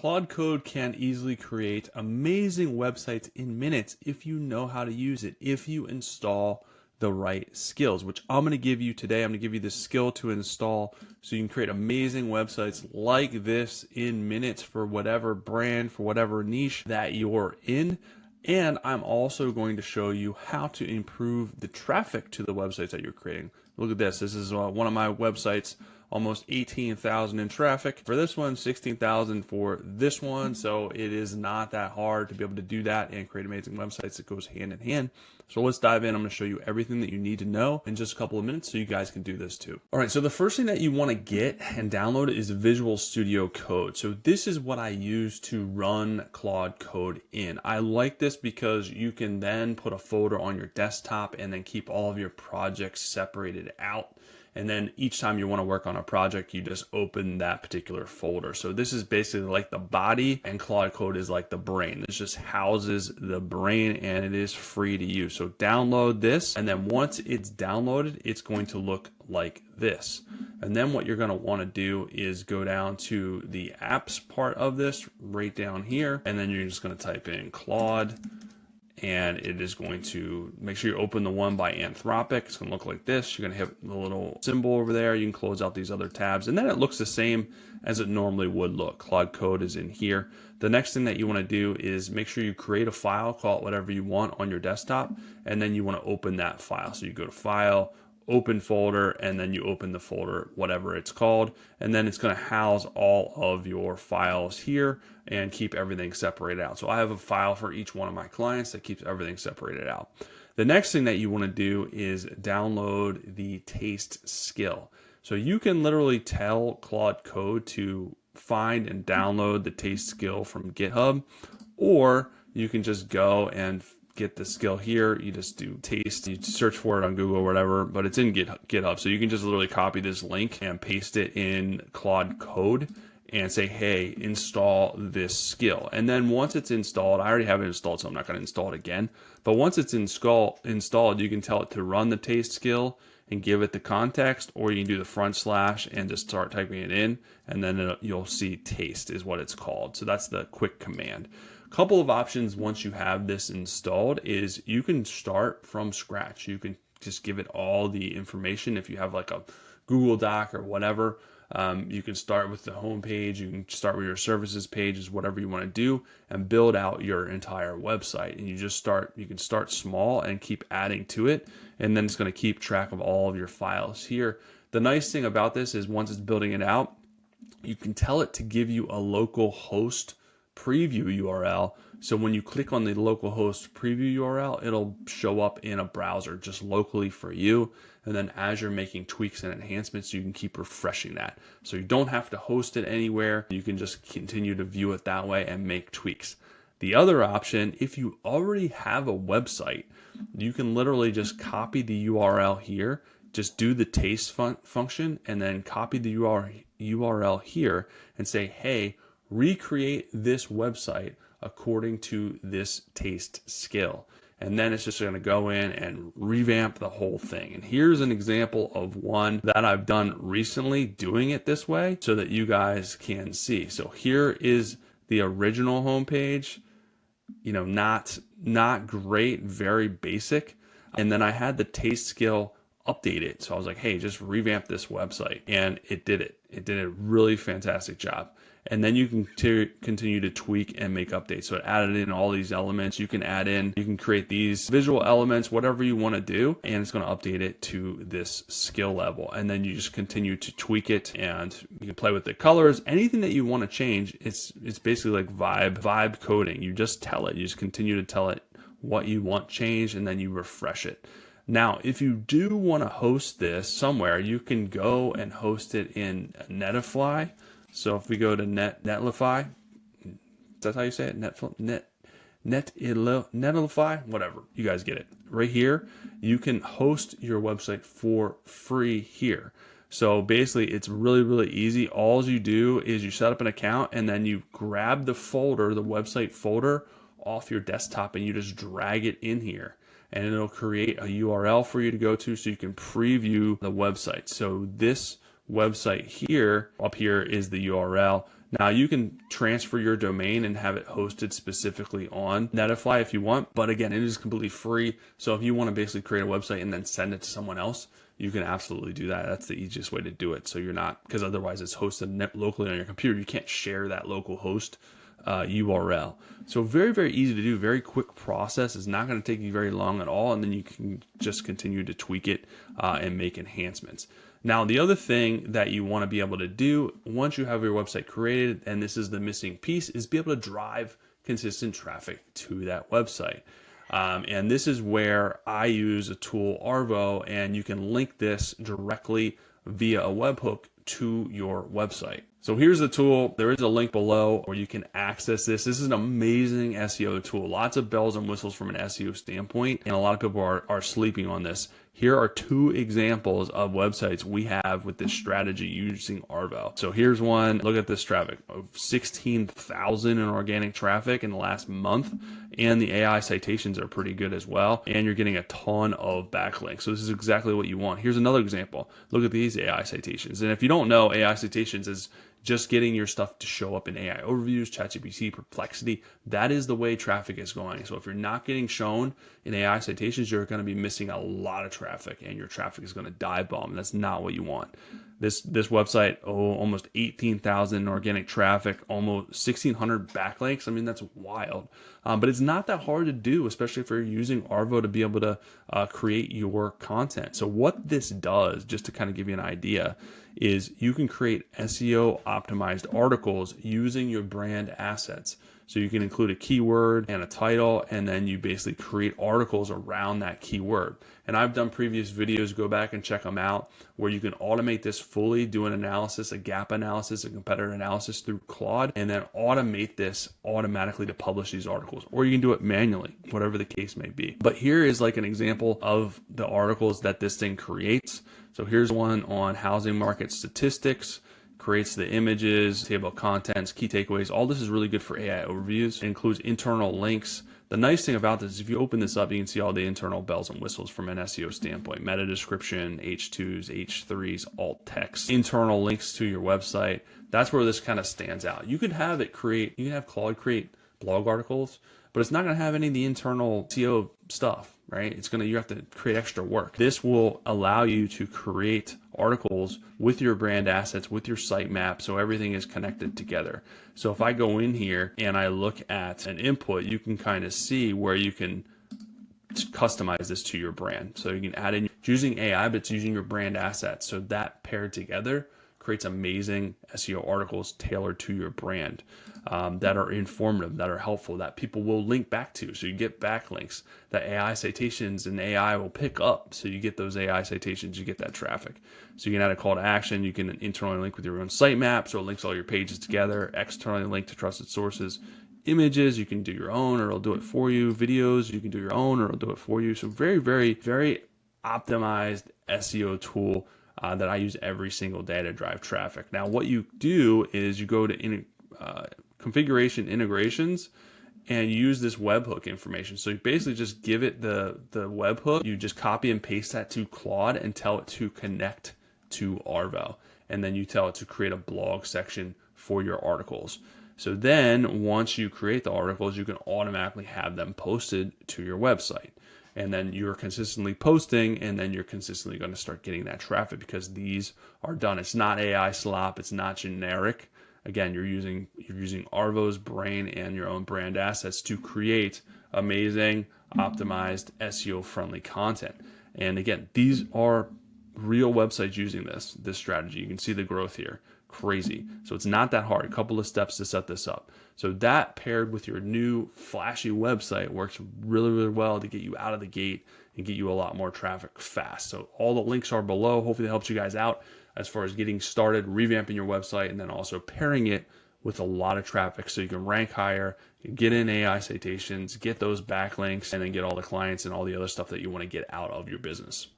Claude Code can easily create amazing websites in minutes if you know how to use it, if you install the right skills, which I'm going to give you today. I'm going to give you the skill to install so you can create amazing websites like this in minutes for whatever brand, for whatever niche that you're in. And I'm also going to show you how to improve the traffic to the websites that you're creating. Look at this. This is one of my websites, almost 18,000 in traffic. For this one, 16,000 for this one. So it is not that hard to be able to do that and create amazing websites. It goes hand in hand. So let's dive in. I'm going to show you everything that you need to know in just a couple of minutes so you guys can do this too. All right, so the first thing that you want to get and download is Visual Studio Code. So this is what I use to run Claude Code in. I like this because you can then put a folder on your desktop and then keep all of your projects separated out. And then each time you want to work on a project, you just open that particular folder. So this is basically like the body, and Claude Code is like the brain. This just houses the brain, and it is free to use. So download this, and then once it's downloaded, it's going to look like this. And then what you're going to want to do is go down to the apps part of this right down here, and then you're just going to type in Claude. And it is going to make sure you open the one by Anthropic. It's going to look like this. You're going to hit the little symbol over there. You can close out these other tabs, and then it looks the same as it normally would look. Claude Code is in here. The next thing that you want to do is make sure you create a file, call it whatever you want on your desktop, and then you want to open that file. So you go to File, Open Folder, and then you open the folder, whatever it's called, and then it's going to house all of your files here and keep everything separated out. So I have a file for each one of my clients that keeps everything separated out. The next thing that you want to do is download the taste skill. So you can literally tell Claude Code to find and download the taste skill from GitHub, or you can just go and get the skill here. You just do taste, you search for it on Google or whatever, but it's in GitHub. So you can just literally copy this link and paste it in Claude Code and say, hey, install this skill. And then once it's installed, I already have it installed, so I'm not going to install it again. But once it's installed, you can tell it to run the taste skill and give it the context, or you can do the / and just start typing it in, and then you'll see taste is what it's called. So that's the quick command. Couple of options once you have this installed is you can start from scratch. You can just give it all the information. If you have like a Google Doc or whatever, you can start with the home page. You can start with your services pages, whatever you want to do, and build out your entire website. And you can start small and keep adding to it, and then it's going to keep track of all of your files here. The nice thing about this is once it's building it out, you can tell it to give you a local host preview URL. So when you click on the localhost preview URL, it'll show up in a browser just locally for you. And then as you're making tweaks and enhancements, you can keep refreshing that. So you don't have to host it anywhere. You can just continue to view it that way and make tweaks. The other option, if you already have a website, you can literally just copy the URL here, just do the taste function, and then copy the URL here and say, hey, recreate this website according to this taste skill. And then it's just going to go in and revamp the whole thing. And here's an example of one that I've done recently doing it this way so that you guys can see. So here is the original homepage, not great, very basic. And then I had the taste skill update it. So I was like, hey, just revamp this website. And it did it. It did a really fantastic job. And then you can continue to tweak and make updates. So it added in all these elements. You can create these visual elements, whatever you want to do, and it's going to update it to this skill level. And then you just continue to tweak it, and you can play with the colors. Anything that you want to change, it's basically like vibe coding. You just tell it. You just continue to tell it what you want changed, and then you refresh it. Now, if you do want to host this somewhere, you can go and host it in Netlify. So if we go to Netlify, that's how you say it? Netlify, whatever. You guys get it. Right here, you can host your website for free here. So basically, it's really, really easy. All you do is you set up an account, and then you grab the folder, the website folder, off your desktop, and you just drag it in here. And it'll create a URL for you to go to so you can preview the website. So this website here, up here is the URL. Now you can transfer your domain and have it hosted specifically on Netlify if you want, but again, it is completely free. So if you want to basically create a website and then send it to someone else, you can absolutely do that. That's the easiest way to do it. So you're not, because otherwise it's hosted locally on your computer. You can't share that local host URL. So very, very easy to do, very quick process. It's not going to take you very long at all. And then you can just continue to tweak it and make enhancements. Now, the other thing that you want to be able to do once you have your website created, and this is the missing piece, is be able to drive consistent traffic to that website. And this is where I use a tool, Arvo, and you can link this directly via a webhook to your website. So here's the tool. There is a link below where you can access this. This is an amazing SEO tool. Lots of bells and whistles from an SEO standpoint, and a lot of people are sleeping on this. Here are 2 examples of websites we have with this strategy using Arvo. So here's one. Look at this traffic. 16,000 in organic traffic in the last month, and the AI citations are pretty good as well, and you're getting a ton of backlinks. So this is exactly what you want. Here's another example. Look at these AI citations. And if you don't know, AI citations is just getting your stuff to show up in AI overviews, ChatGPT, Perplexity. That is the way traffic is going. So if you're not getting shown in AI citations, you're going to be missing a lot of traffic, and your traffic is going to dive bomb. That's not what you want. This website, almost 18,000 organic traffic, almost 1,600 backlinks. I mean, that's wild. But it's not that hard to do, especially if you're using Arvo to be able to create your content. So what this does, just to kind of give you an idea, is you can create SEO optimized articles using your brand assets. So you can include a keyword and a title, and then you basically create articles around that keyword. And I've done previous videos, go back and check them out, where you can automate this fully, do an analysis, a gap analysis, a competitor analysis through Claude, and then automate this automatically to publish these articles. Or you can do it manually, whatever the case may be. But here is like an example of the articles that this thing creates. So here's one on housing market statistics. Creates the images, table of contents, key takeaways. All this is really good for AI overviews. It includes internal links. The nice thing about this is if you open this up, you can see all the internal bells and whistles from an SEO standpoint. Meta description, H2s, H3s, alt text, internal links to your website. That's where this kind of stands out. You could have it create, you can have Claude create blog articles, but it's not going to have any of the internal SEO stuff, right? You have to create extra work. This will allow you to create articles with your brand assets, with your sitemap, so everything is connected together. So if I go in here and I look at an input, you can kind of see where you can customize this to your brand. So you can add in, it's using AI, but it's using your brand assets. So that paired together creates amazing SEO articles tailored to your brand, that are informative, that are helpful, that people will link back to. So you get backlinks that AI citations and AI will pick up. So you get those AI citations, you get that traffic. So you can add a call to action. You can internally link with your own sitemap, so it links all your pages together, externally link to trusted sources. Images, you can do your own or it'll do it for you. Videos, you can do your own or it'll do it for you. So very, very, very optimized SEO tool that I use every single day to drive traffic. Now, what you do is you go to configuration integrations and use this webhook information. So you basically just give it the webhook. You just copy and paste that to Claude and tell it to connect to Arvo. And then you tell it to create a blog section for your articles. So then once you create the articles, you can automatically have them posted to your website. And then you're consistently posting, and then you're consistently going to start getting that traffic because these are done. It's not AI slop. It's not generic. Again, you're using Arvo's brain and your own brand assets to create amazing, optimized, SEO-friendly content. And again, these are real websites using this strategy. You can see the growth here. Crazy. So it's not that hard. A couple of steps to set this up. So that paired with your new flashy website works really, really well to get you out of the gate and get you a lot more traffic fast. So all the links are below. Hopefully that helps you guys out as far as getting started, revamping your website, and then also pairing it with a lot of traffic so you can rank higher, get in AI citations, get those backlinks, and then get all the clients and all the other stuff that you want to get out of your business.